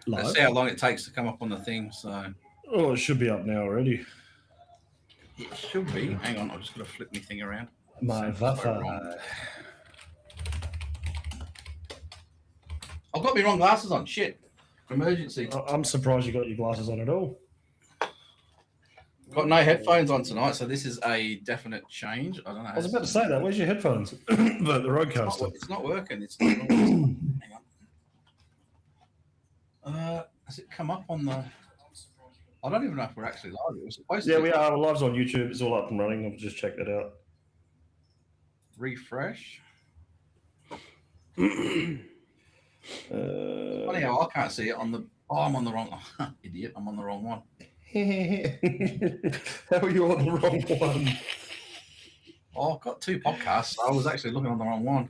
Let's Live. see how long it takes to come up on the thing. So Oh, it should be up now already. it should be. Hang on, I'm just going to flip my thing around. My So Wi-Fi. I've got my wrong glasses on. Shit. Emergency. I'm surprised you got your glasses on at all. Got no headphones on tonight, so this is a definite change. I don't know. I was about to say that. Where's your headphones? the Rodecaster. It's not working. It's not working. Hang on. Has it come up on the? I don't even know if we're actually live. It was supposed to. Yeah, we are. We're live on YouTube. It's all up and running. I've just checked it out. Refresh. Funny Funny how I can't see it on the. Oh, I'm on the wrong. Idiot! I'm on the wrong one. How are you on the wrong one? Oh, I've got two podcasts. I was actually looking on the wrong one.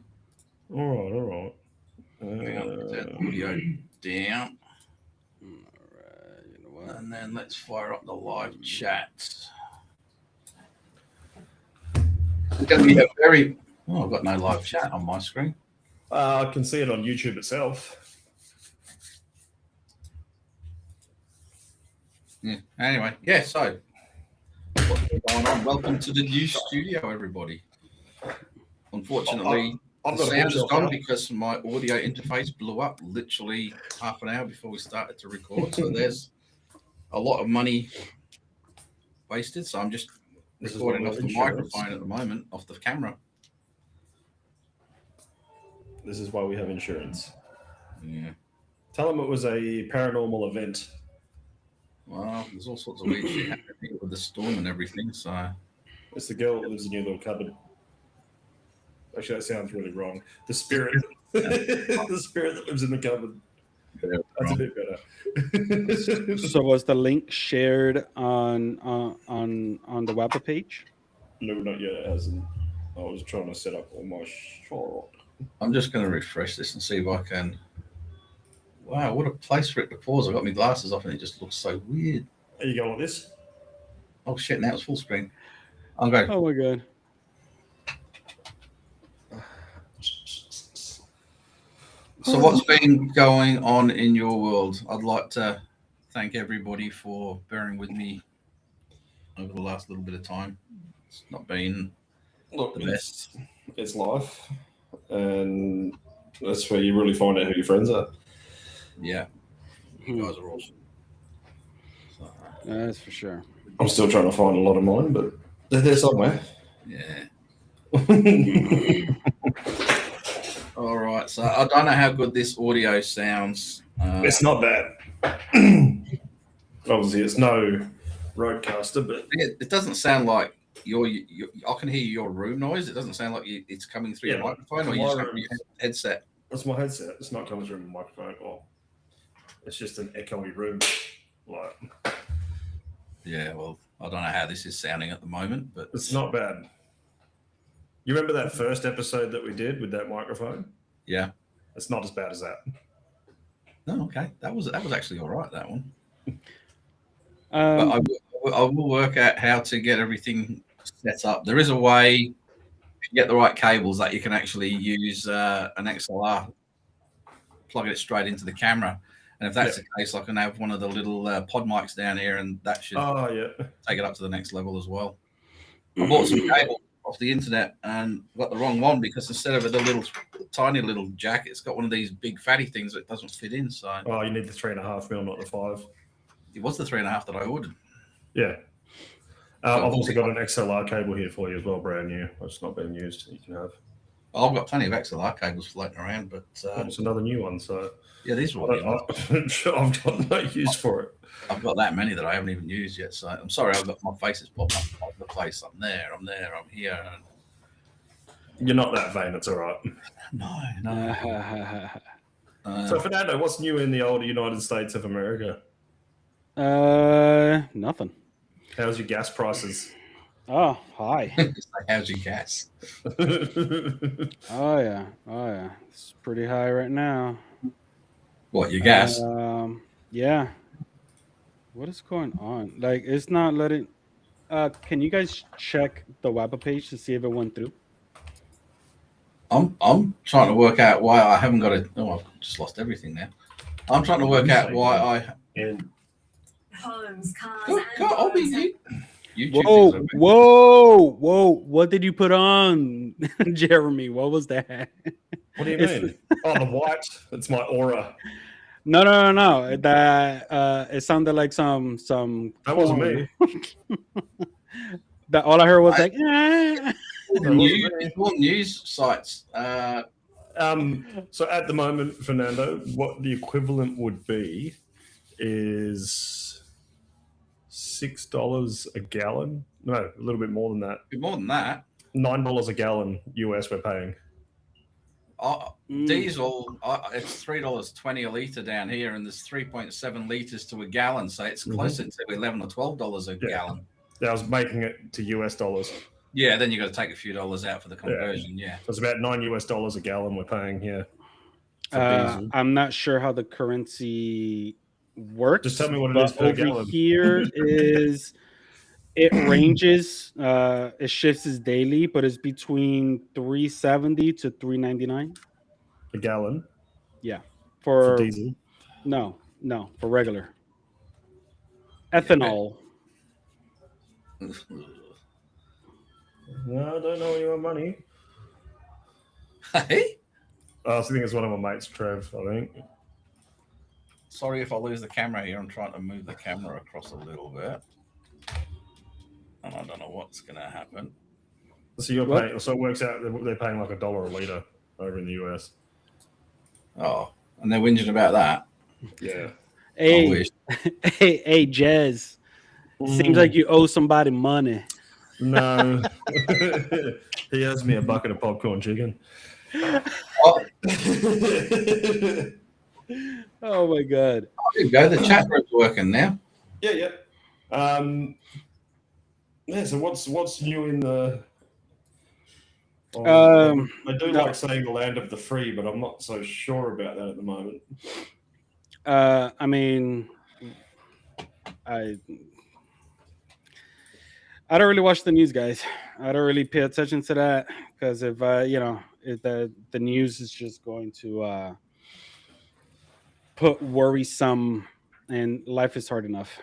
All right. Hang on, turn the audio down. All right, you know what? And then let's fire up the live chat. It's going to be a very. Oh, I've got no live chat on my screen. I can see it on YouTube itself. Yeah. Anyway, yeah. So, what's going on? Welcome to the new studio, everybody. Unfortunately, the sound is gone because my audio interface blew up literally half an hour before we started to record. So there's a lot of money wasted. So I'm just recording off the microphone at the moment, off the camera. This is why we have insurance. Yeah. Tell them it was a paranormal event. Well, there's all sorts of weird shit happening with the storm and everything. So it's the girl that lives in your little cupboard. Actually, that sounds really wrong. The spirit, the spirit that lives in the cupboard. That's a bit better. So was the link shared on the web page? No, not yet. It hasn't. I was trying to set up all my short. I'm just going to refresh this and see if I can. Wow, what a place for it to pause. I got my glasses off and it just looks so weird. There you go like this. Oh shit! Now it's full screen. I'm going. Oh my god. So what's been going on in your world? I'd like to thank everybody for bearing with me over the last little bit of time. It's not been the best. It's life, and that's where you really find out who your friends are. Yeah, you guys are awesome. So, That's for sure. I'm still trying to find a lot of mine, but they're there somewhere. yeah. All right. So I don't know how good this audio sounds. It's not bad. Obviously, it's no Rodecaster, but it doesn't sound like I can hear your room noise. It doesn't sound like it's coming through your microphone or you just have your headset. That's my headset. It's not coming through my microphone at all. It's just an echoey room. Like, yeah, well, I don't know how this is sounding at the moment, but it's not bad. You remember that first episode that we did with that microphone? Yeah. It's not as bad as that. No, okay. That was actually all right, that one. Um, But I will work out how to get everything set up. There is a way, if you get the right cables, that you can actually use an XLR, plug it straight into the camera. And if that's the case, I can have one of the little pod mics down here, and that should take it up to the next level as well. I bought some cable off the internet and got the wrong one because instead of the little tiny little jack, it's got one of these big fatty things that doesn't fit in. So you need the 3.5 mil, not the 5. It was the 3.5 that I ordered. Yeah. I've also got an XLR cable here for you as well, brand new. It's not being used. You can have. I've got plenty of XLR cables floating around, but it's another new one. So yeah, these are all I've got no use for it. I've got that many that I haven't even used yet. So I'm sorry, I've got my faces popping up all over the place. I'm there, I'm here. You're not that vain. It's all right. No. So Fernando, what's new in the old United States of America? Nothing. How's your gas prices? Oh, hi. How's your gas? Oh yeah. It's pretty high right now. What, your gas? Yeah. What is going on? Like, it's not letting. Can you guys check the web page to see if it went through? I'm trying to work out why I haven't got it. Oh, I've just lost everything now. I'm trying to work out why I. And Homes, cars, God, and I'll be boats. you. Whoa, YouTube things whoa! What did you put on, Jeremy? What was that? what do you It's- mean? Oh, the white. That's my aura. No. That it sounded like some. That wasn't porn. me. That all I heard was like. "Ah." It's all news sites. So at the moment, Fernando, what the equivalent would be is $6 a gallon. No, a little bit more than that. Bit more than that. $9 a gallon US we're paying. Diesel, it's $3.20 a litre down here, and there's 3.7 litres to a gallon, so it's closer to $11 or $12 a gallon. Yeah, I was making it to US dollars. Yeah, then you got to take a few dollars out for the conversion. Yeah. So it's about $9 US a gallon we're paying here. For diesel. I'm not sure how the currency works. Just tell me what it but is per over gallon. here is it ranges. It shifts daily, but it's between 370 to 399 A gallon for for diesel. no for regular ethanol. No, I don't know your money. Hey, I think it's one of my mates, Trev, I think. sorry if I lose the camera here. I'm trying to move the camera across a little bit, and I don't know what's going to happen. So you're What? paying, so it works out they're paying like $1 a litre over in the US. Oh, and they're whinging about that. Yeah. I Hey, wish. hey, Jez. Seems like you owe somebody money. No. He owes me a bucket of popcorn chicken. Oh, Oh my god. there you go. The chat room's working now. Yeah. So what's new in the? I do like saying the land of the free, but I'm not so sure about that at the moment. I mean, I don't really watch the news, guys. I don't really pay attention to that because if if the news is just going to put worrisome, and life is hard enough.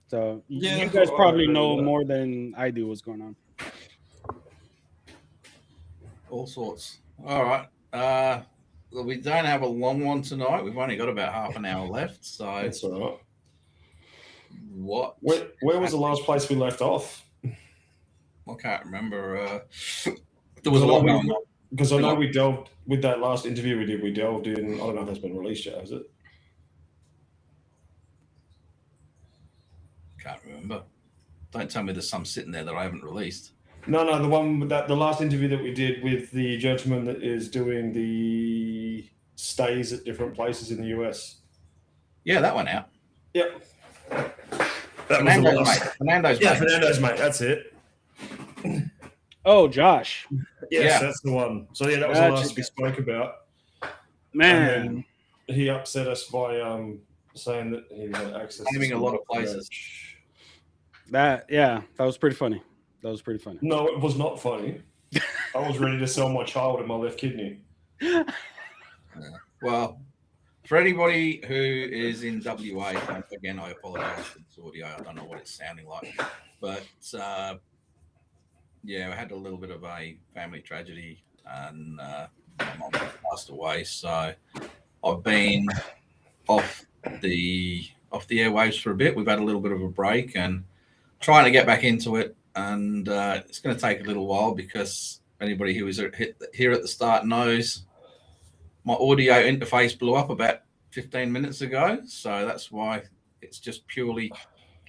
So Yeah, you guys I probably agree know with that. more than I do what's going on. All sorts. All right. We don't have a long one tonight. We've only got about half an hour left. So That's all right. what? Where was the last place we left off? I can't remember. There was a lot going on. Because I know we delved with that last interview we did. We delved in. I don't know if that's been released yet, has it? Can't remember. Don't tell me there's some sitting there that I haven't released. No, the one that the last interview that we did with the gentleman that is doing the stays at different places in the US. Yeah, that went out. Yep. That was the Fernando's last. mate. Fernando's Yeah, mate. Fernando's mate. That's it. Oh, Josh, Yes, Yeah. that's the one. So yeah, that was Gotcha. the last we spoke about. man. And he upset us by saying that he had access Naming to a lot of some places. merch. That was pretty funny. That was pretty funny. No, it was not funny. I was ready to sell my child and my left kidney. Well, for anybody who is in WA, and again, I apologize for this audio. I don't know what it's sounding like, but yeah, I had a little bit of a family tragedy, and my mom passed away. So I've been off the airwaves for a bit. We've had a little bit of a break and trying to get back into it, and it's going to take a little while because anybody who was here at the start knows my audio interface blew up about 15 minutes ago, so that's why it's just purely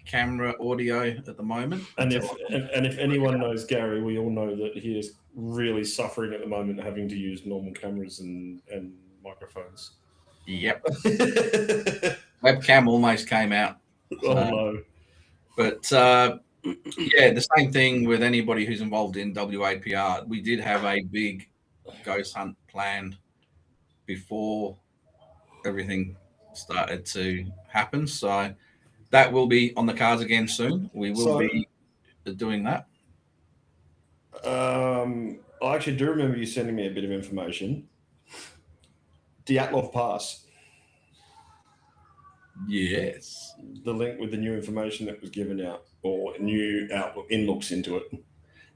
camera audio at the moment. And if anyone knows Gary, we all know that he is really suffering at the moment, having to use normal cameras and microphones. Yep, webcam almost came out. Oh no! But yeah, the same thing with anybody who's involved in WAPR. We did have a big ghost hunt planned before everything started to happen. So that will be on the cards again soon. We will be doing that. I actually do remember you sending me a bit of information. Dyatlov Pass. Yes. The link with the new information that was given out, or new outlook inlooks into it.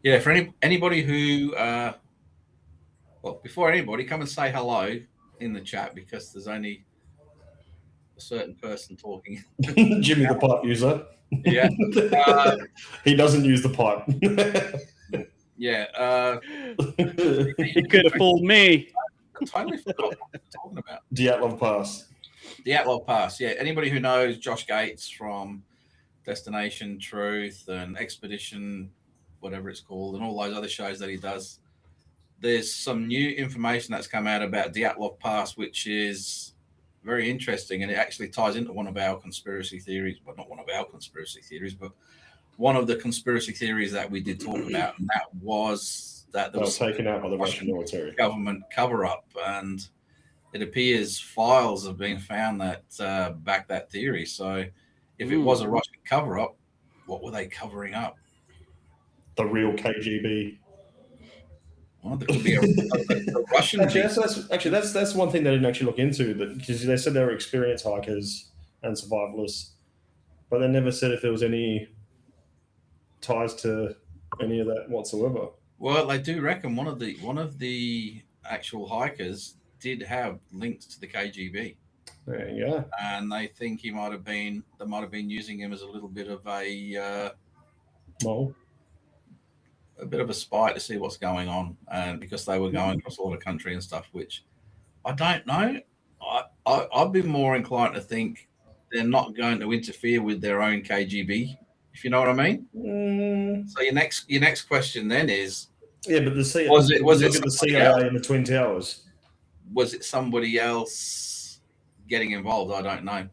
Yeah, for anybody who, well, before anybody, come and say hello in the chat because there's only a certain person talking. Jimmy the pipe user. Yeah. He doesn't use the pipe. Yeah. You could have fooled me. I totally forgot what we're talking about. Dyatlov Pass. The Outlaw Pass. Yeah. Anybody who knows Josh Gates from Destination Truth and Expedition, whatever it's called, and all those other shows that he does, there's some new information that's come out about Dyatlov Pass, which is very interesting, and it actually ties into one of our conspiracy theories. Well, not one of our conspiracy theories, but one of the conspiracy theories that we did talk about, and that was that there They were was taken out by the Russian military. government cover-up, and it appears files have been found that back that theory. So if it was a Russian cover-up, what were they covering up? The real KGB. Well, there could be a Russian. Actually, that's one thing they didn't actually look into, because they said they were experienced hikers and survivalists, but they never said if there was any ties to any of that whatsoever. Well, they do reckon one of the actual hikers did have links to the KGB, There you go. and they think they might have been using him as a little bit of a Well, bit of a spy to see what's going on, and because they were going across a lot of country and stuff, which I don't know. I'd be more inclined to think they're not going to interfere with their own KGB, if you know what I mean. So your next question then is, yeah, but the CIA Was it look at the somebody CIA else? in the Twin Towers. was it somebody else getting involved? I don't know.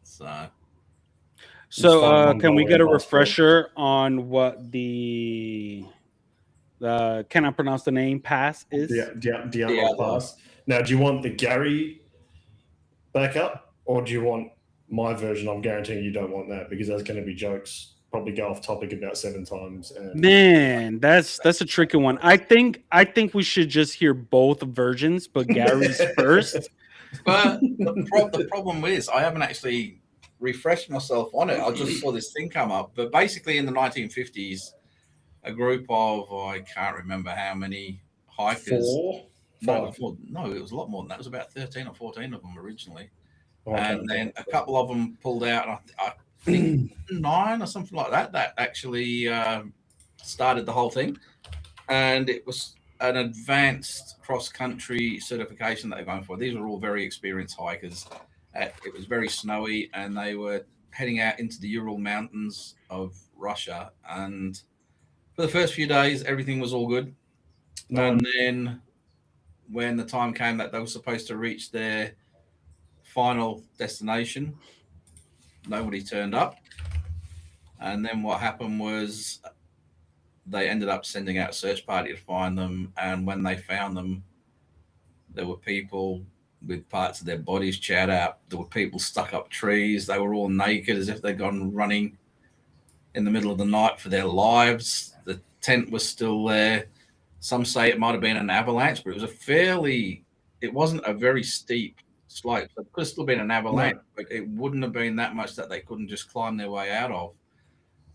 So So can we get a refresher on what the can I pronounce the name pass is? Dyatlov Pass. Now, do you want the Gary backup, or do you want my version? I'm guaranteeing you don't want that, because that's going to be jokes. Probably go off topic about 7 times. And Man, that's a tricky one. I think we should just hear both versions, but Gary's first. but the problem is I haven't actually refreshed myself on it. I just saw this thing come up. But basically in the 1950s, a group of, I can't remember how many hikers. No, it was a lot more than that. It was about 13 or 14 of them originally. And then a couple of them pulled out. I think 9 or something like that actually started the whole thing. And it was an advanced cross-country certification that they're going for. These were all very experienced hikers. It was very snowy, and they were heading out into the Ural Mountains of Russia. And for the first few days, everything was all good. And then when the time came that they were supposed to reach their final destination, nobody turned up. And then what happened was they ended up sending out a search party to find them. And when they found them, there were people with parts of their bodies chewed out. There were people stuck up trees. They were all naked as if they'd gone running in the middle of the night for their lives. The tent was still there. Some say it might have been an avalanche, but it wasn't a very steep slope. So it could have still been an avalanche, but it wouldn't have been that much that they couldn't just climb their way out of.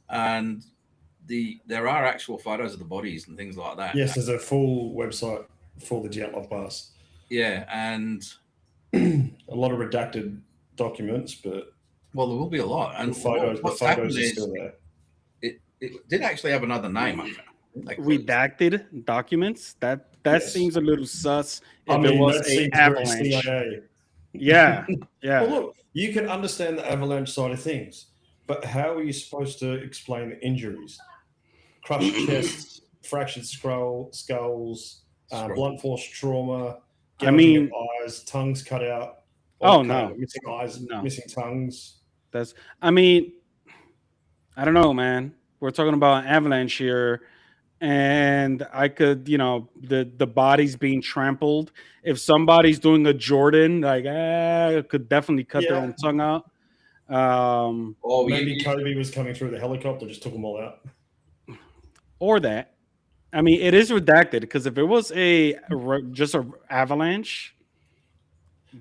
And there are actual photos of the bodies and things like that. Yes, there's a full website for the Dyatlov Pass. Yeah, and a lot of redacted documents, but well, there will be a lot. And the photos are still there. It did actually have another name, I found. Redacted documents. That Yes. seems a little sus. If I mean, it was that a seems very avalanche. CIA. Yeah, yeah. Well, look, you can understand the avalanche side of things, but how are you supposed to explain the injuries? Crushed chests, fractured skulls, blunt force trauma. I mean, of eyes, tongues cut out. Oh, no. missing eyes, No. missing tongues. I mean, I don't know, man. We're talking about an avalanche here, and I could, the body's being trampled. If somebody's doing a Jordan, could definitely cut their own tongue out. Maybe Kobe was coming through the helicopter, just took them all out. Or that. I mean, it is redacted, because if it was just an avalanche,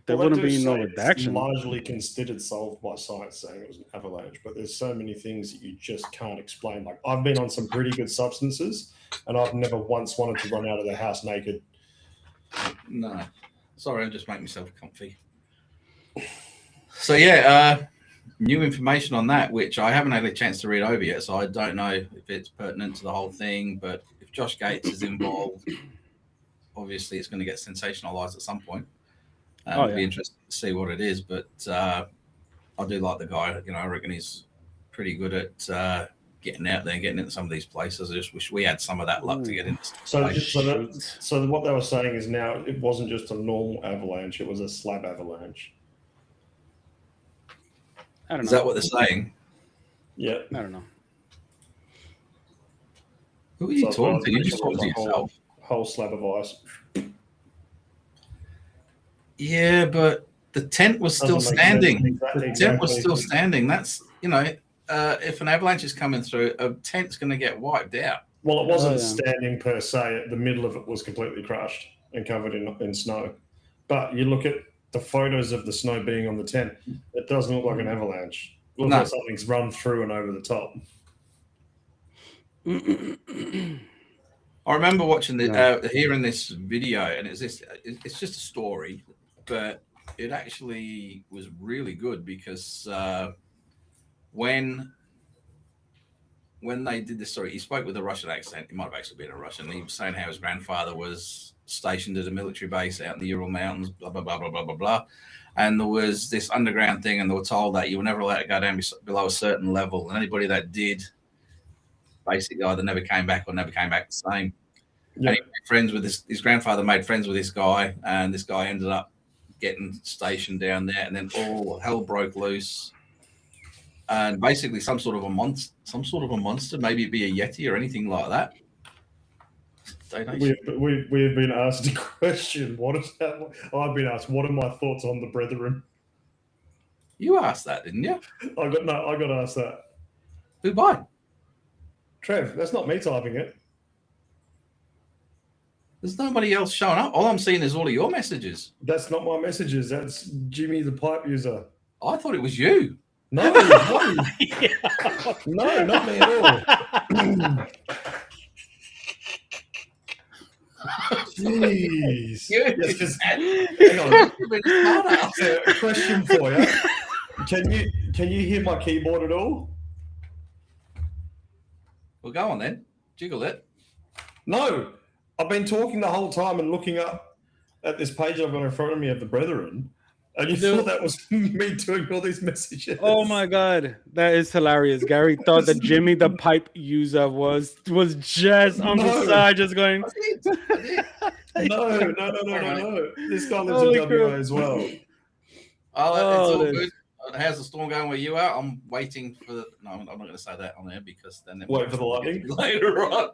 there Well, they wouldn't do be no say it's redaction. largely considered solved by science, saying it was an avalanche. But there's so many things that you just can't explain. Like I've been on some pretty good substances, and I've never once wanted to run out of the house naked. No, sorry, I'll just make myself comfy. So yeah, new information on that, which I haven't had a chance to read over yet, so I don't know if it's pertinent to the whole thing. But if Josh Gates is involved, obviously it's going to get sensationalized at some point. It'll be interesting to see what it is. But I do like the guy. You know, I reckon he's pretty good at getting out there and getting into some of these places. I just wish we had some of that luck to get into. So what they were saying is now it wasn't just a normal avalanche; it was a slab avalanche. I don't know. Is that what they're saying? Yeah. I don't know. Who are you talking to? You just talking to yourself. Whole slab of ice. Yeah, but the tent was still standing. The tent was still standing. That's, you know, if an avalanche is coming through, a tent's going to get wiped out. Well, it wasn't standing per se. The middle of it was completely crushed and covered in snow. But you look at the photos of the snow being on the tent, it doesn't look like an avalanche. It looks like something's run through and over the top. I remember watching hearing this video, and it's just a story, but it actually was really good because when they did this story, he spoke with a Russian accent. He might have actually been a Russian. He was saying how his grandfather was stationed at a military base out in the Ural Mountains, blah, blah, blah, blah, blah, blah, blah. And there was this underground thing, and they were told that you were never allowed to go down below a certain level. And anybody that did basically either never came back or never came back the same. Yeah. And he made friends with his grandfather made friends with this guy, and this guy ended up getting stationed down there, and then all hell broke loose. And basically some sort of a monster, maybe it'd be a Yeti or anything like that. We've been asked a question. What is that? I've been asked, what are my thoughts on the Brethren? You asked that, didn't you? I got asked that. Who by? Trev, that's not me typing it. There's nobody else showing up. All I'm seeing is all of your messages. That's not my messages. That's Jimmy the pipe user. I thought it was you. No, no, no, not me at all. Jeez. Yes, hang on. A question for you. Can you hear my keyboard at all? Well, go on then. Jiggle it. No, I've been talking the whole time and looking up at this page I've got in front of me of the Brethren. And you thought that was me doing all these messages. Oh my God, that is hilarious. Gary thought that Jimmy the pipe user was just on the side, just going. No. This guy lives in WA as well. It's all good. How's the storm going where you are? I'm waiting for the. No, I'm not going to say that on there because then it wait for the lightning later on.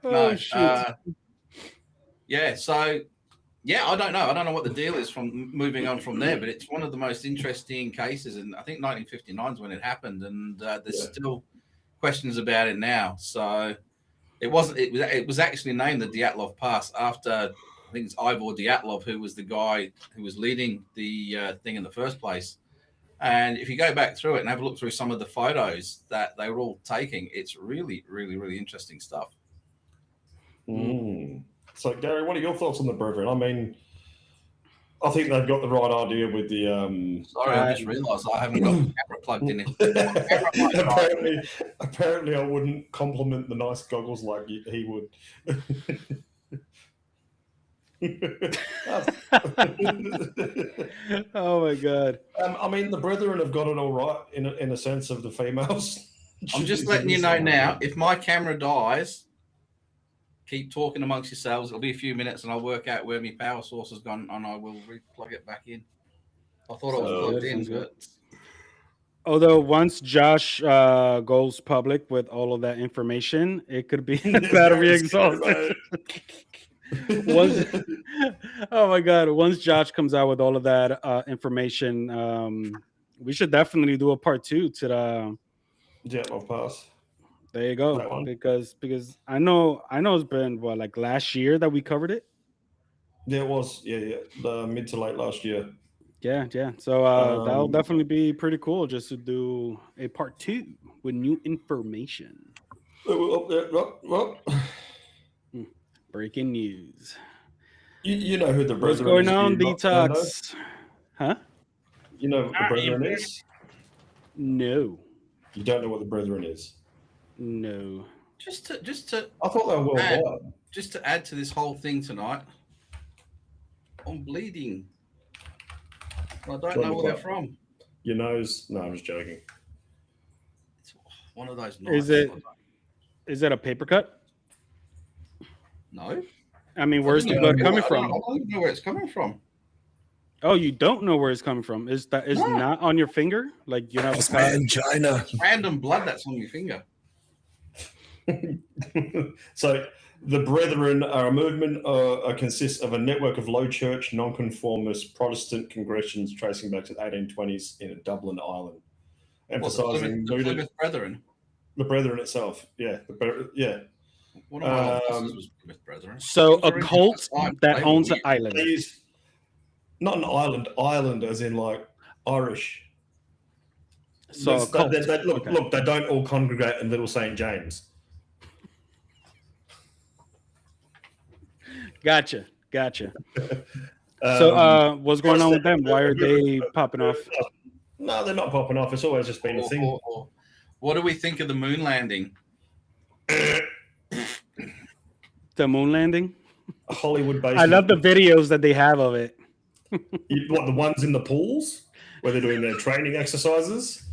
Oh, shoot. Yeah. So. Yeah, I don't know. I don't know what the deal is from moving on from there, but it's one of the most interesting cases. And I think 1959 is when it happened, and there's still questions about it now. So it was actually named the Dyatlov Pass after, I think it's Ivor Dyatlov, who was the guy who was leading the thing in the first place. And if you go back through it and have a look through some of the photos that they were all taking, it's really, really, really interesting stuff. So, Gary, what are your thoughts on the Brethren? I mean, I think they've got the right idea with the. Sorry, I just realised I haven't got the camera plugged in. Apparently, I wouldn't compliment the nice goggles like he would. Oh my God! I mean, the Brethren have got it all right in a sense of the females. I'm just letting you know now. If my camera dies. Keep talking amongst yourselves. It'll be a few minutes, and I'll work out where my power source has gone, and I will plug it back in. I thought I was plugged in, but although once Josh goes public with all of that information, it could be the battery exhausted. Oh my God! Once Josh comes out with all of that information, we should definitely do a part 2 to the Dyatlov Pass. There you go. Because I know it's been like last year that we covered it. Yeah, it was. Yeah. The mid to late last year. Yeah. So that'll definitely be pretty cool just to do a part 2 with new information. Breaking news. You know who the What's Brethren going is? on, do you not, Fernando? Detox? Huh? You know what the Brethren is? No. You don't know what the Brethren is? No. Just to I thought they were worldwide. just to add to this whole thing tonight, I'm bleeding. I don't know where they're from. Your nose? No, I'm just joking. It's one of those nights. Is it a paper cut? No. I mean, where's the blood coming from? I don't even know where it's coming from. Oh, you don't know where it's coming from. Is not on your finger? Like you have angina. Random blood that's on your finger. So the Brethren are a movement consists of a network of low church, nonconformist Protestant congregations tracing back to the 1820s in Dublin, Ireland, emphasizing the Plymouth Brethren. The Brethren itself, yeah, yeah. One of my bosses was Plymouth Brethren. So a cult that owns an island. Not an island, Ireland as in like Irish. So look, they don't all congregate in Little St. James. Gotcha. So what's going on with them? Why are they popping off? No, they're not popping off. It's always just been a thing. What do we think of the moon landing? The moon landing? Hollywood based. I love the videos that they have of it. What, the ones in the pools where they're doing their training exercises?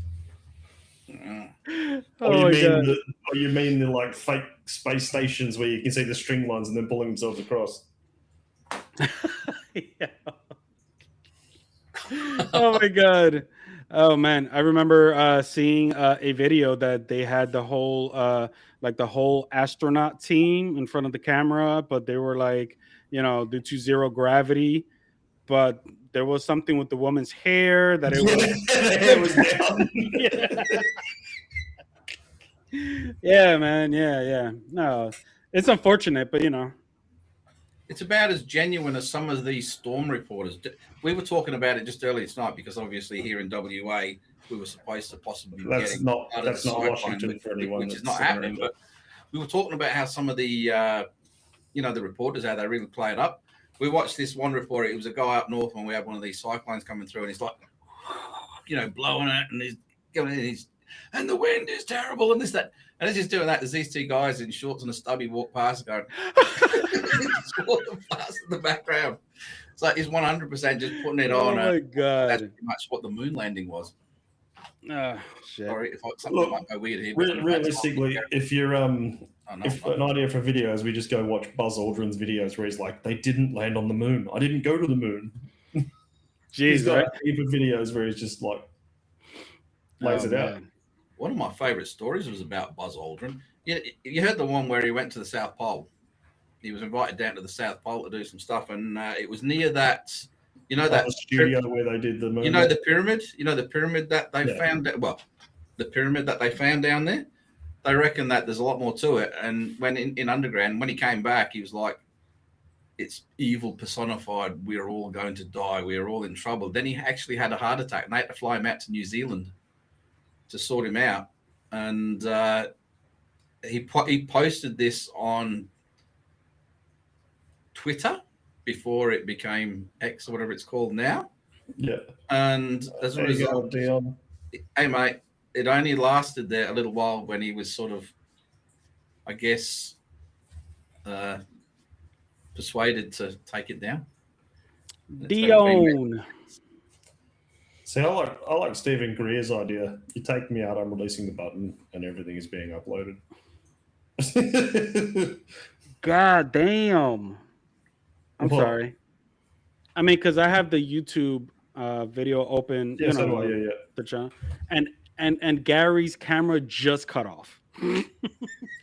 Or you mean the like fake space stations where you can see the string lines and then pulling themselves across? Yeah. Oh my god. Oh man, I remember seeing a video that they had the whole astronaut team in front of the camera, but they were like, due to zero gravity, but there was something with the woman's hair that it was down. Yeah, man. Yeah. No, it's unfortunate, but it's about as genuine as some of these storm reporters. We were talking about it just earlier tonight because obviously here in WA we were supposed to possibly be that's getting not out of the Washington for anyone, which is not happening. But we were talking about how some of the the reporters, how they really play it up. We watched this one report. It was a guy up north when we had one of these cyclones coming through, and he's like, blowing it, and he's going, and the wind is terrible, and this, that. And as he's doing that, there's these two guys in shorts and a stubby walk past going, past in the background. It's like he's 100% just putting it on. Oh, my God. That's pretty much what the moon landing was. Oh, shit. Sorry, if something might go weird here. Realistically, if you're an idea for videos, we just go watch Buzz Aldrin's videos where he's like, they didn't land on the moon. I didn't go to the moon. He's got a heap of videos where he's just like, lays it out. One of my favorite stories was about Buzz Aldrin. You heard the one where he went to the South Pole. He was invited down to the South Pole to do some stuff, and it was near that, that studio where they did the moon. The pyramid. The pyramid that they found. Well, the pyramid that they found down there. They reckon that there's a lot more to it. And when in underground, when he came back, he was like, "It's evil personified. We're all going to die. We're all in trouble." Then he actually had a heart attack, and they had to fly him out to New Zealand to sort him out. And he posted this on Twitter before it became X or whatever it's called now. Yeah. And as a result, hey mate, it only lasted there a little while when he was sort of, I guess, persuaded to take it down. Dion. See, I like Stephen Greer's idea. You take me out, I'm releasing the button, and everything is being uploaded. God damn. I'm sorry. I mean, because I have the YouTube video open. Yeah, the channel, and Gary's camera just cut off.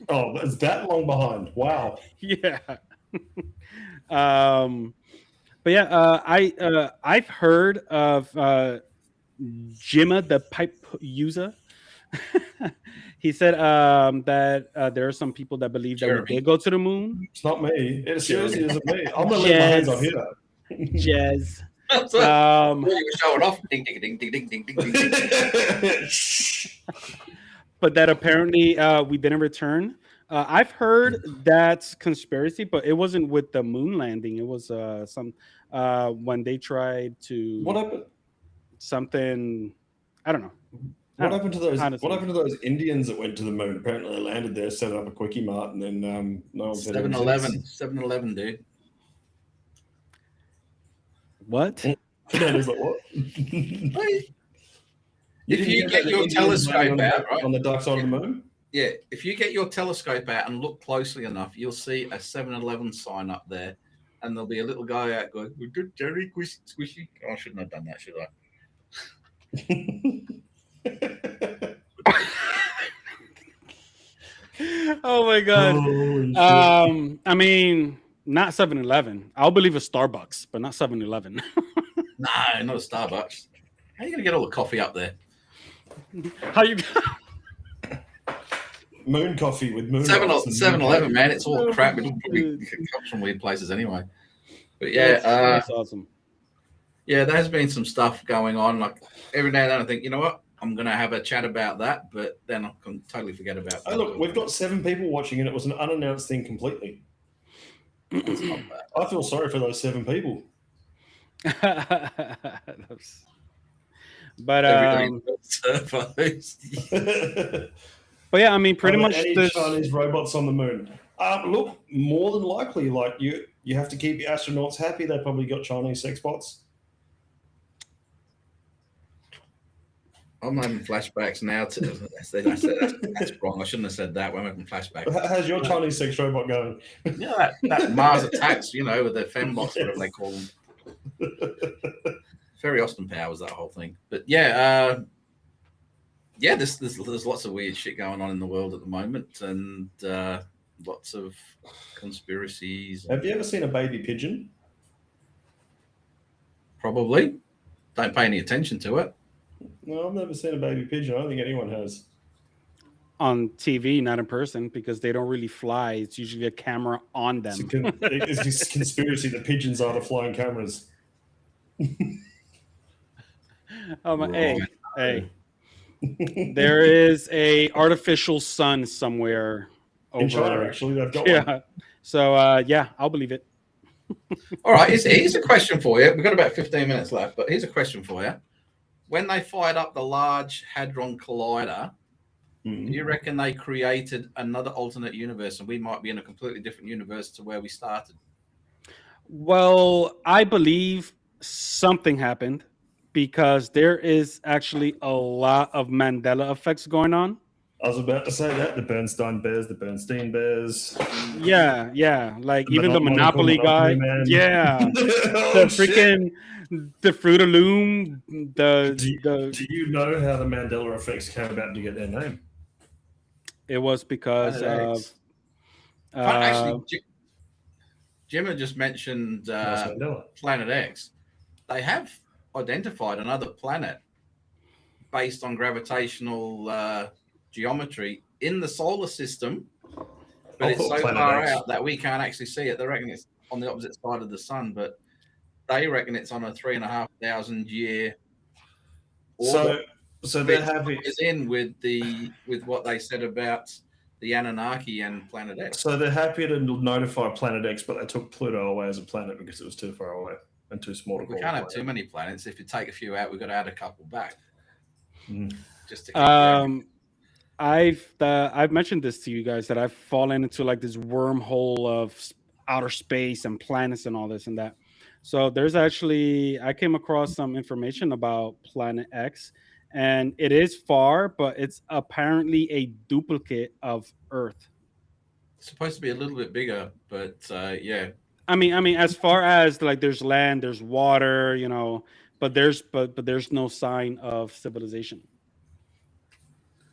Oh, it's that long behind. Wow. Yeah. But yeah, I've heard of Jimma the pipe user. He said that there are some people that believe that we did go to the moon. It's not me. It seriously isn't me. I'm gonna leave my hands on here. Jez. So, Um, you were showing off. Ding, ding, ding, ding, ding, ding, ding, ding, ding. but that apparently we didn't return. I've heard that's conspiracy, but it wasn't with the moon landing. It was some when they tried to What happened? something. I don't know. I What don't happened to those? honestly. What happened to those Indians that went to the moon? Apparently, they landed there, set up a quickie mart, and then no one said anything 7-Eleven, since. 7-Eleven, dude. What? Fernando's like, what? If didn't you hear get about the your Indians telescope landing out, right? on the dark side of the moon. Yeah, if you get your telescope out and look closely enough, you'll see a 7-Eleven sign up there, and there'll be a little guy out going, "We did Jerry squishy." Oh, I shouldn't have done that, should I? Oh my god. Holy shit. I mean, not 7-Eleven. I'll believe a Starbucks, but not 7-Eleven. No, not a Starbucks. How are you going to get all the coffee up there? How you? Moon coffee with moon. rocks and 7-Eleven, moon man, it's all Oh, crap. It dude. comes from weird places anyway. But yeah, That's awesome. yeah, there has been some stuff going on. Like every now and then, I think, you know what, I'm going to have a chat about that, but then I can totally forget about Oh, that. look, we've got 7 people watching, and it was an unannounced thing completely. It's not bad. I feel sorry for those 7 people. But Servos. but yeah, I mean, pretty Are there much any this. Chinese robots on the moon. Look, more than likely, like you have to keep your astronauts happy. They probably got Chinese sex bots. I'm having flashbacks now. That's wrong. I shouldn't have said that. We're making flashbacks. How's your Chinese sex robot going? You know, that Mars attacks, you know, with the fembots, whatever they call them. Very Austin Powers, that whole thing. But yeah, there's lots of weird shit going on in the world at the moment, and lots of conspiracies. Have you ever seen a baby pigeon? Probably. Don't pay any attention to it. No, I've never seen a baby pigeon. I don't think anyone has. On TV, not in person, because they don't really fly. It's usually a camera on them. It's this conspiracy that pigeons are the flying cameras. Hey, there is a artificial sun somewhere In China, over. actually, they've got one. Yeah. So yeah, I'll believe it. All right, here's a question for you. We've got about 15 minutes left, but here's a question for you. When they fired up the Large Hadron Collider, do you reckon they created another alternate universe, and we might be in a completely different universe to where we started? Well, I believe something happened because there is actually a lot of Mandela effects going on. I was about to say that the Bernstein Bears, the Bernstein Bears. Yeah, like The even the Monopoly guy. man. Yeah, Oh, the freaking the Fruit of Loom. Do you know how the Mandela effects came about to get their name? It was because of Actually, Jim had just mentioned Nelson Mandela. Planet X. They have identified another planet based on gravitational geometry in the solar system, but it's so Planet far X. out that we can't actually see it. They reckon it's on the opposite side of the sun, but they reckon it's on a 3,500 year orbit. So they're happy. Is in with what they said about the Anunnaki and Planet X. So they're happy to notify Planet X, but they took Pluto away as a planet because it was too far away and too small to call. We can't have too many planets. If you take a few out, we've got to add a couple back. Just to keep I've mentioned this to you guys that I've fallen into like this wormhole of outer space and planets and all this and that. So there's actually I came across some information about Planet X, and it is far, but it's apparently a duplicate of Earth. It's supposed to be a little bit bigger, but yeah. I mean, as far as like there's land, there's water, you know, but there's no sign of civilization.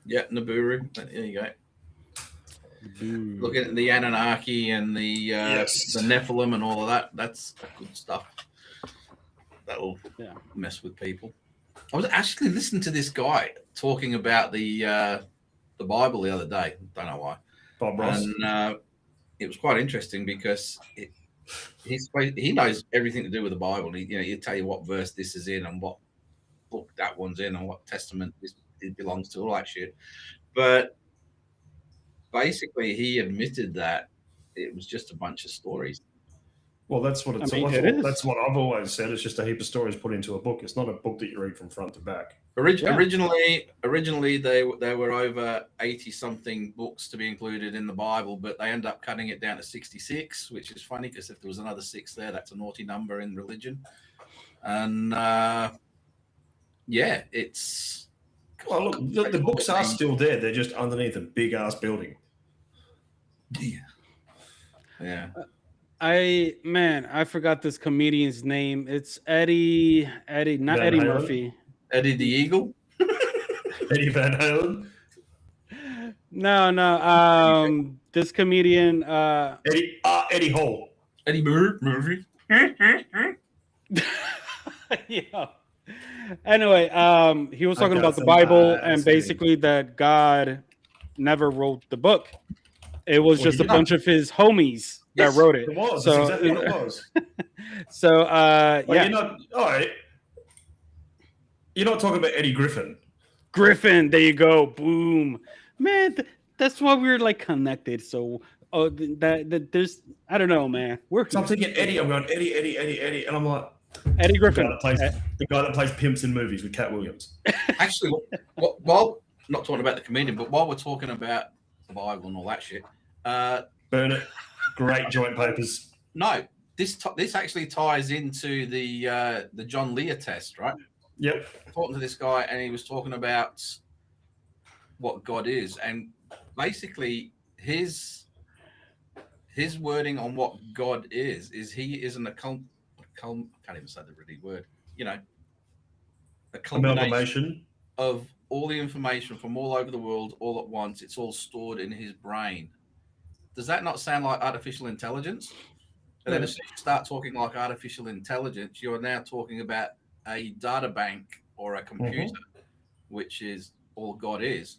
Yeah, Nibiru. There you go. Looking at the Anunnaki and the Nephilim and all of that. That's good stuff. That'll mess with people. I was actually listening to this guy talking about the Bible the other day. Don't know why. Bob Ross. And it was quite interesting because he knows everything to do with the Bible. He'll tell you what verse this is in and what book that one's in and what testament it belongs to, all that shit. But basically, he admitted that it was just a bunch of stories. Well, that's what it's. I mean, that's, it what, is. that's what I've always said. It's just a heap of stories put into a book. It's not a book that you read from front to back. Yeah. Originally, there were over 80 something books to be included in the Bible, but they end up cutting it down to 66, which is funny because if there was another 6 there, that's a naughty number in religion. And yeah, it's. Well, look, the books are still there. They're just underneath a big ass building. Yeah. I forgot this comedian's name. It's Eddie, not Van Eddie Halen? Murphy. Eddie the Eagle. Eddie Van Halen. No. This comedian. Eddie Hall. Eddie Murphy. Yeah. Anyway, he was talking I got about the some Bible ass and basically that God never wrote the book. It was Well, just a yeah. bunch of his homies Yes, that wrote it. It was. So- That's exactly what it was. So, Like, yeah, You're not. All right. You're not talking about Eddie Griffin. Griffin. There you go. Boom, man. That's why we're like connected. So, that there's, I don't know, man. We're So I'm thinking Eddie. I'm going Eddie, and I'm like Eddie the Griffin. guy that plays pimps in movies with Cat Williams. Actually, while not talking about the comedian, but while we're talking about the Bible and all that shit, Burn it. Great joint papers. no, this actually ties into the John Lear test, right? Yep. Talking to this guy, and he was talking about what God is, and basically his wording on what God is he isn't I can't even say the really word, a culmination Amalgamation. of all the information from all over the world all at once. It's all stored in his brain. Does that not sound like artificial intelligence? And then as soon as you start talking like artificial intelligence, you are now talking about a data bank or a computer, which is all God is.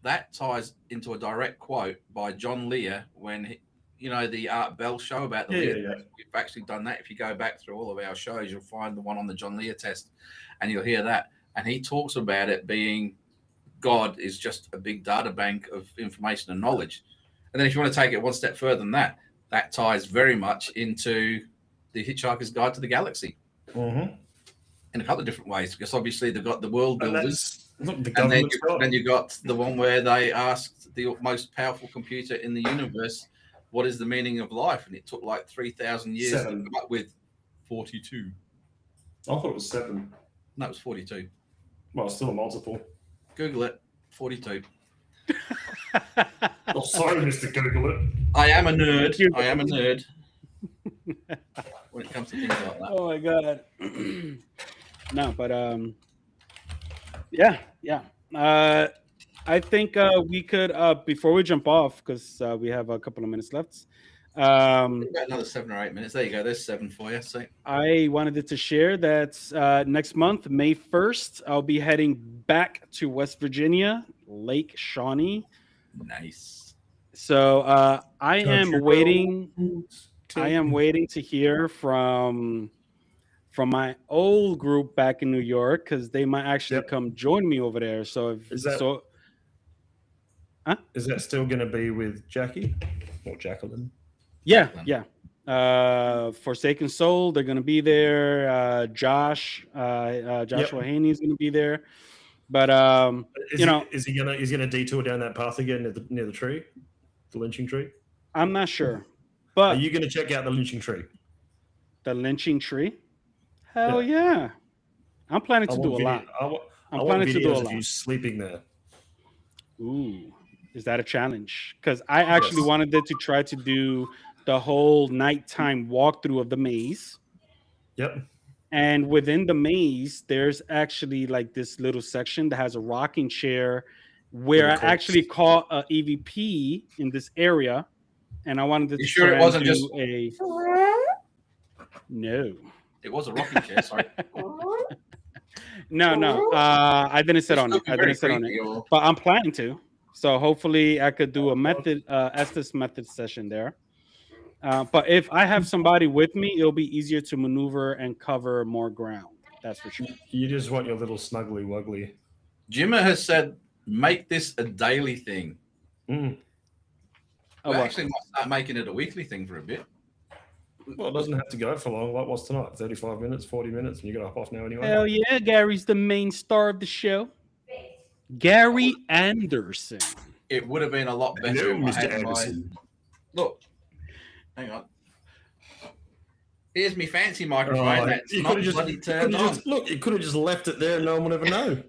That ties into a direct quote by John Lear when the Art Bell show about the Lear test. We've actually done that. If you go back through all of our shows, you'll find the one on the John Lear test, and you'll hear that. And he talks about it being God is just a big data bank of information and knowledge. And then if you want to take it one step further than that, that ties very much into the Hitchhiker's Guide to the Galaxy in a couple of different ways, because obviously they've got the world builders. Look, the And then government. you got the one where they asked the most powerful computer in the universe, what is the meaning of life? And it took like 3,000 years to 7. come up with 42. I thought it was 7. No, it was 42. Well, still a multiple. Google it, 42. Oh, sorry, Mr. Google it. I am a nerd. When it comes to things like that. Oh my god. No, but yeah. I think we could before we jump off, because we have a couple of minutes left. About another 7 or 8 minutes. There you go. There's 7 for you. See? I wanted to share that next month, May 1st, I'll be heading back to West Virginia, Lake Shawnee. Nice. So I am Country waiting. roads. I am waiting to hear from my old group back in New York, because they might actually Yep. come join me over there. So if Is that- so, Is that still going to be with Jackie or Jacqueline? yeah. Forsaken Soul, they're gonna be there. Joshua Haney is gonna be there. But Is he gonna detour down that path again near the tree, the lynching tree? I'm not sure. Are But you gonna check out the lynching tree? the lynching tree, hell yeah! I'm planning to do a lot. I want I'm planning to do a videos of lot. you sleeping there. Ooh, is that a challenge? Because I actually Yes. wanted to try to do the whole nighttime walkthrough of the maze. Yep. And within the maze, there's actually like this little section that has a rocking chair where I Little actually caught a EVP in this area. And I wanted to You sure try it wasn't and just- do a no. It was a rocking chair. Sorry. No. I didn't sit on it. I didn't sit on it. But I'm planning to. So hopefully I could do a method Estes method session there. But if I have somebody with me, it'll be easier to maneuver and cover more ground. That's for sure. You just want your little snuggly wuggly. Jimmer has said, make this a daily thing. Mm. Oh, We what? actually might start making it a weekly thing for a bit. Well, it doesn't have to go for long. Like what's tonight? 35 minutes, 40 minutes, and you got to hop off now anyway. Hell yeah, Gary's the main star of the show. Gary Anderson. It would have been a lot better Hello, if I Mr. had Anderson. Look, hang on. Here's my fancy microphone. That's you not could have bloody just, turned on. look, you could have just left it there and no one would ever know.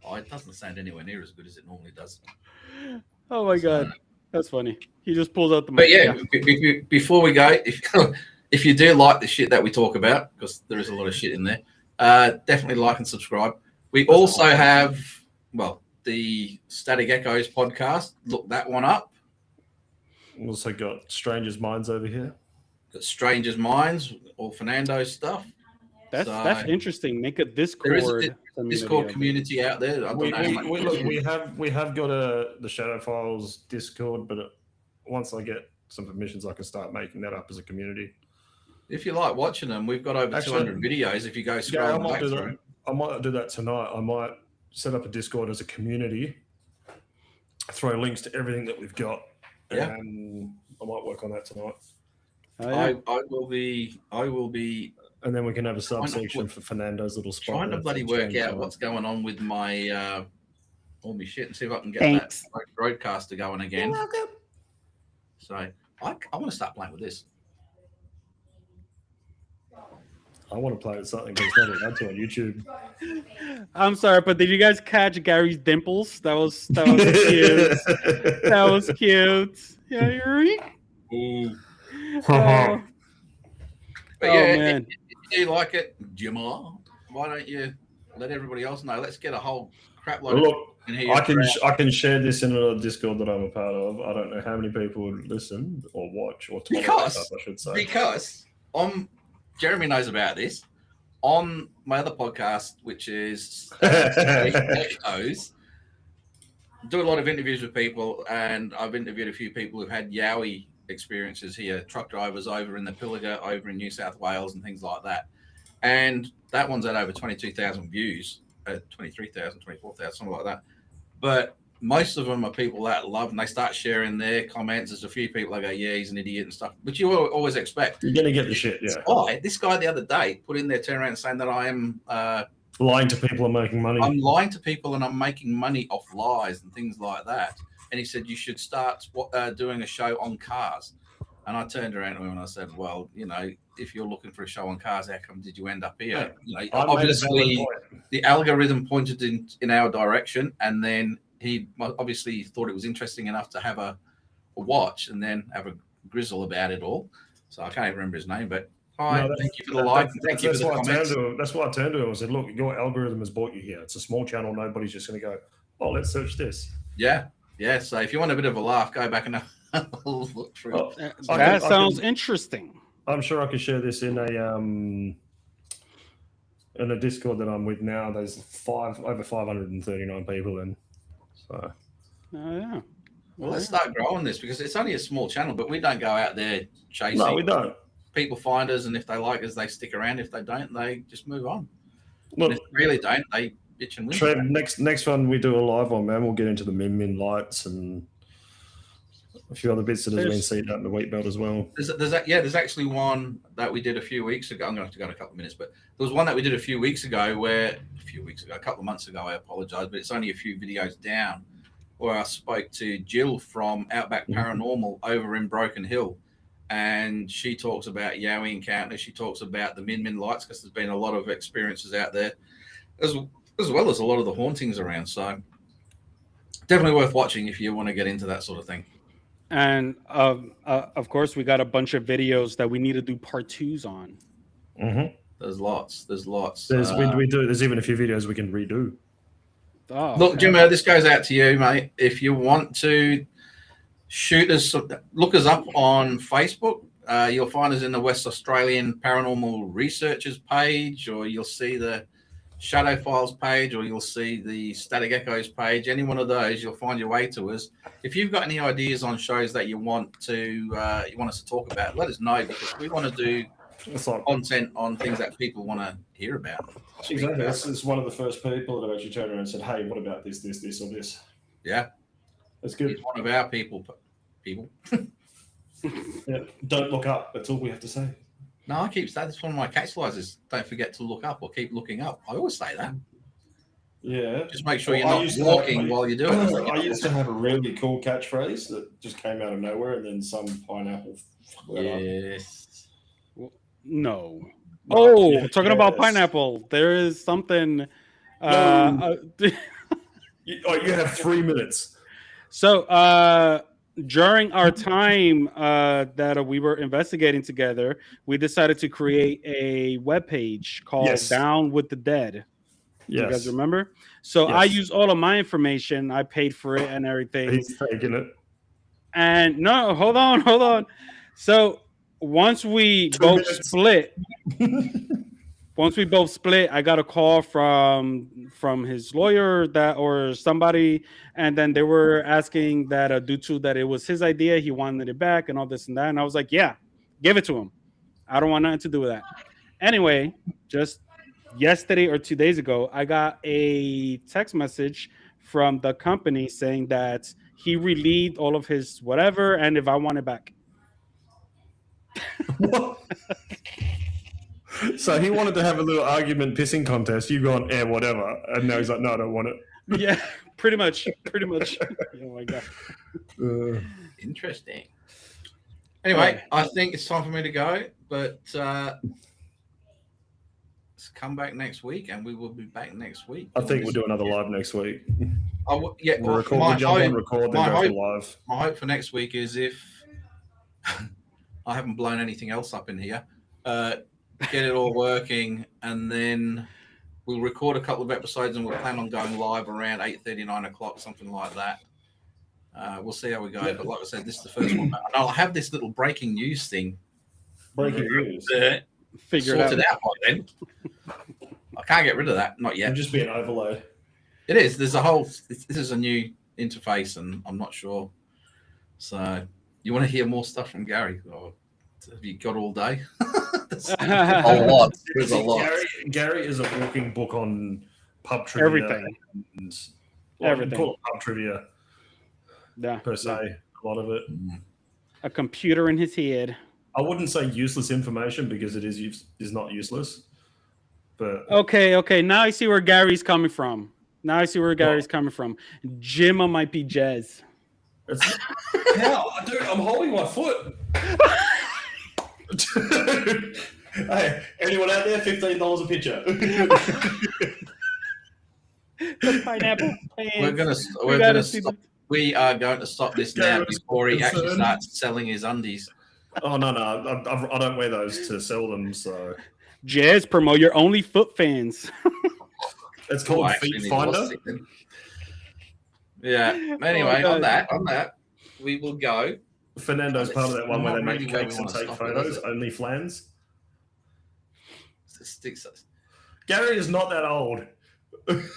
Oh, it doesn't sound anywhere near as good as it normally does. Oh my god, that's funny. He just pulls out the But mic. yeah, before we go, if you do like the shit that we talk about, because there is a lot of shit in there, definitely like and subscribe. We also have, well, the Static Echoes podcast. Look that one up. Also got Strangers Minds over here. Got Strangers Minds, all Fernando's stuff. That's interesting. Make a There is Discord. a Discord community out there. I don't know how much- We have got the Shadow Files Discord, but once I get some permissions, I can start making that up as a community. If you like watching them, we've got over Actually, 200 videos. If you go Yeah, scroll back through. I might do that tonight. I might set up a Discord as a community, throw links to everything that we've got, Yeah. and I might work on that tonight. Oh, yeah. I will be And then we can have a Trying to subsection put- for Fernando's little spot. trying to there bloody for work James out Bond. what's going on with my all my shit and see if I can get Thanks. that broadcaster going again. So I want to start playing with this. I want to play with something, but it's not allowed to on YouTube. I'm sorry, but did you guys catch Gary's dimples? That was cute. That was cute. Yeah, you're Ooh. oh, But oh, yeah, man. if you like it, Jimmer, why don't you let everybody else know? Let's get a whole crap load Well, of look, in here. I can share this in a Discord that I'm a part of. I don't know how many people would listen or watch or tolerate Because- stuff, I should say. Because Jeremy knows about this. On my other podcast, which is Echoes, do a lot of interviews with people, and I've interviewed a few people who've had Yowie experiences here, truck drivers over in the Pilliga, over in New South Wales, and things like that. And that one's at over 22,000 views, 23,000, 24,000, something like that. But most of them are people that love, and they start sharing their comments. There's a few people that go, yeah, he's an idiot and stuff, which you always expect. You're gonna get the shit, yeah. This guy the other day put in there, turn around and saying that I am Lying to people and making money. I'm lying to people and I'm making money off lies and things like that. And he said you should start doing a show on cars. And I turned around to him and I said, well, you know, if you're looking for a show on cars, how come did you end up here? You know, I made a valid obviously point. the algorithm pointed in our direction, and then he obviously thought it was interesting enough to have a watch and then have a grizzle about it all. So I can't even remember his name, but hi, No, thank you for the like. Thank you for That's the why I turned comments. to him. That's why I turned to him. I said, look, your algorithm has brought you here. It's a small channel. Nobody's just going to go, oh, let's search this. Yeah. So if you want a bit of a laugh, go back and have a look through. Oh, That I sounds can- interesting. I'm sure I could share this in a Discord that I'm with now. There's over 539 people in. So Oh yeah. Well, let's start growing this because it's only a small channel, but we don't go out there chasing. no, we don't. People find us, and if they like us, they stick around. If they don't, they just move on. Look, And if they really don't, they bitch and Trev, whinge. next one we do a live on, man. We'll get into the min lights and a few other bits that has been seen out in the wheat belt as well. There's actually one that we did a few weeks ago. I'm going to have to go in a couple of minutes, but there was one that we did a couple of months ago. I apologize, but it's only a few videos down where I spoke to Jill from Outback Paranormal over in Broken Hill. And she talks about Yowie encounters. She talks about the Min lights because there's been a lot of experiences out there, as well as a lot of the hauntings around. So definitely worth watching if you want to get into that sort of thing. And of course, we got a bunch of videos that we need to do part twos on. Mm-hmm. There's lots. There's We do. There's even a few videos we can redo. Oh, Look, okay. Jimmo, this goes out to you, mate. If you want to shoot us, look us up on Facebook. You'll find us in the West Australian Paranormal Researchers page, or you'll see the Shadow Files page, or you'll see the Static Echoes page. Any one of those, you'll find your way to us. If you've got any ideas on shows that you want us to talk about, let us know, because we want to do It's like content on things that people want to hear about. exactly. It's one of the first people that have actually turned around and said, "Hey, what about this, or this?" Yeah, That's good. he's one of our people. Yeah. Don't look up. That's all we have to say. No, I keep saying that's one of my catchphrases. Don't forget to look up, or keep looking up. I always say that. Yeah. Just make sure Well, you're I not used to walking have- while you're doing it. I used to have a really cool catchphrase that just came out of nowhere, and then some pineapple. Yes. No. Oh, Yeah, talking about yes. pineapple. There is something. You have 3 minutes. So during our time that we were investigating together, we decided to create a webpage called Yes. Down with the Dead. You guys Yes. remember? So I Yes. used all of my information. I paid for it and everything. He's taking it. And no, hold on. So once we 2 both minutes. split, I got a call from his lawyer or somebody, and then they were asking that due to that it was his idea, he wanted it back and all this and that. And I was like, yeah, give it to him. I don't want nothing to do with that. Anyway, just yesterday or 2 days ago, I got a text message from the company saying that he relieved all of his whatever, and if I want it back. So he wanted to have a little argument pissing contest. You gone, whatever. And now he's like, no, I don't want it. Yeah, pretty much. Oh my god. Interesting. Anyway, I think it's time for me to go, but let's come back next week, and we will be back next week. I think we'll do another live next week. Yeah, We'll record, we'll jump on, record, then go for live. My hope for next week is if I haven't blown anything else up in here, get it all working, and then we'll record a couple of episodes, and we'll plan on going live around 8:30, 9 o'clock, something like that. We'll see how we go. But like I said, this is the first one. And I'll have this little breaking news thing. Breaking news. Figure it out. Sorted out by then. I can't get rid of that. Not yet. It'll just be an overlay. It is. There's a whole. This is a new interface, and I'm not sure. So, you want to hear more stuff from Gary, or have you got all day? A lot. There's a lot. Gary is a walking book on pub trivia. Everything. And, Everything. Call it pub trivia Yeah. per se. A lot of it. A computer in his head. I wouldn't say useless information because it is not useless. But Okay. Now I see where Gary's coming from. Jimma might be jazz. it's how, dude, I'm holding my foot. Hey, anyone out there? $15 a picture. Pineapple. We are going to stop this now Gary's before he actually concerned. starts selling his undies. Oh no, I don't wear those to sell them. So Jazz, promote your only foot fans. it's called Oh, I actually Feet need Finder. lost it then. Yeah. Anyway, Oh, on that, we will go. Fernando's part of that one where they Not make really where we cakes and wanna take stop it, photos. is it? Only flans. Sticks. Gary is not that old. First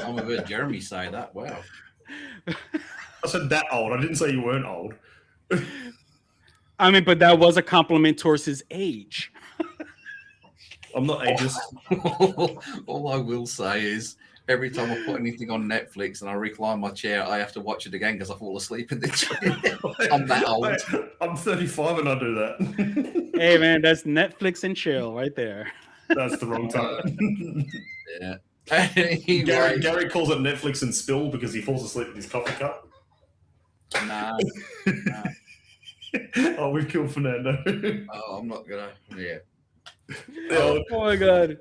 time I've heard Jeremy say that. Wow. I said that old. I didn't say you weren't old. I mean, but that was a compliment towards his age. I'm not ageist. All I will say is every time I put anything on Netflix and I recline my chair, I have to watch it again because I fall asleep in the chair. I'm that old. I'm 35 and I do that. Hey, man, that's Netflix and chill right there. That's the wrong time. Yeah. Anyway, Gary calls it Netflix and spill because he falls asleep in his coffee cup. nah. Oh, we've killed Fernando. Oh, I'm not gonna. Yeah. Oh, Oh my god.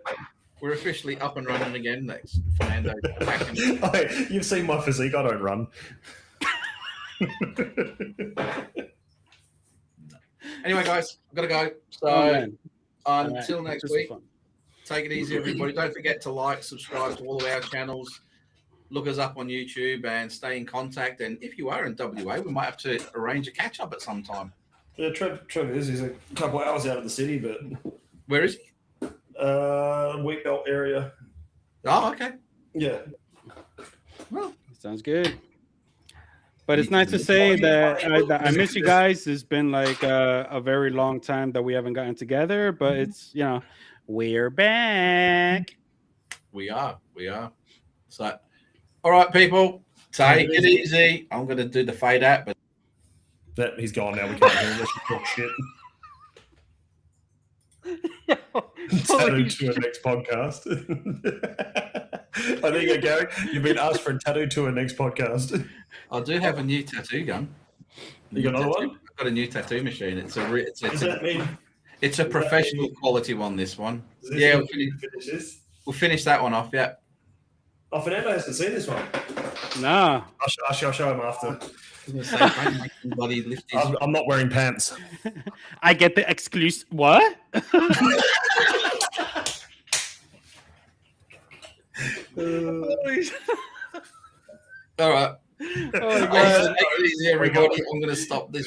We're officially up and running again. Next, Fernando. Back in. hey, you've seen my physique. I don't run. Anyway, guys, I've got to go. So Oh, man. until All right. next This is week, fun. take it easy, everybody. Don't forget to like, subscribe to all of our channels. Look us up on YouTube and stay in contact. And if you are in WA, we might have to arrange a catch up at some time. Yeah, Trev is. He's a couple hours out of the city, but Where is he? Wheat belt area. Oh, okay. Yeah. Sounds good. But it's nice to say that I miss you guys. It's been like a very long time that we haven't gotten together, but it's, we're back. We are. So, all right, people, take it easy. I'm going to do the fade out, but That he's gone now. We can't hear him unless you talk shit. Tattoo to a next podcast. I think you go. You've been asked for a tattoo to a next podcast. I do have a new tattoo gun. You got another one? I've got a new tattoo machine. It's Does that mean it's a professional quality one. This one. does Yeah, mean you finish this? we'll finish that one off. Yeah. Oh, Fernando hasn't seen this one. Nah. I'll show him after. I was gonna say, don't make somebody lift his- I'm not wearing pants. I get the exclusive. What? All right. Oh my God. Take it easy, everybody. I'm going to stop this.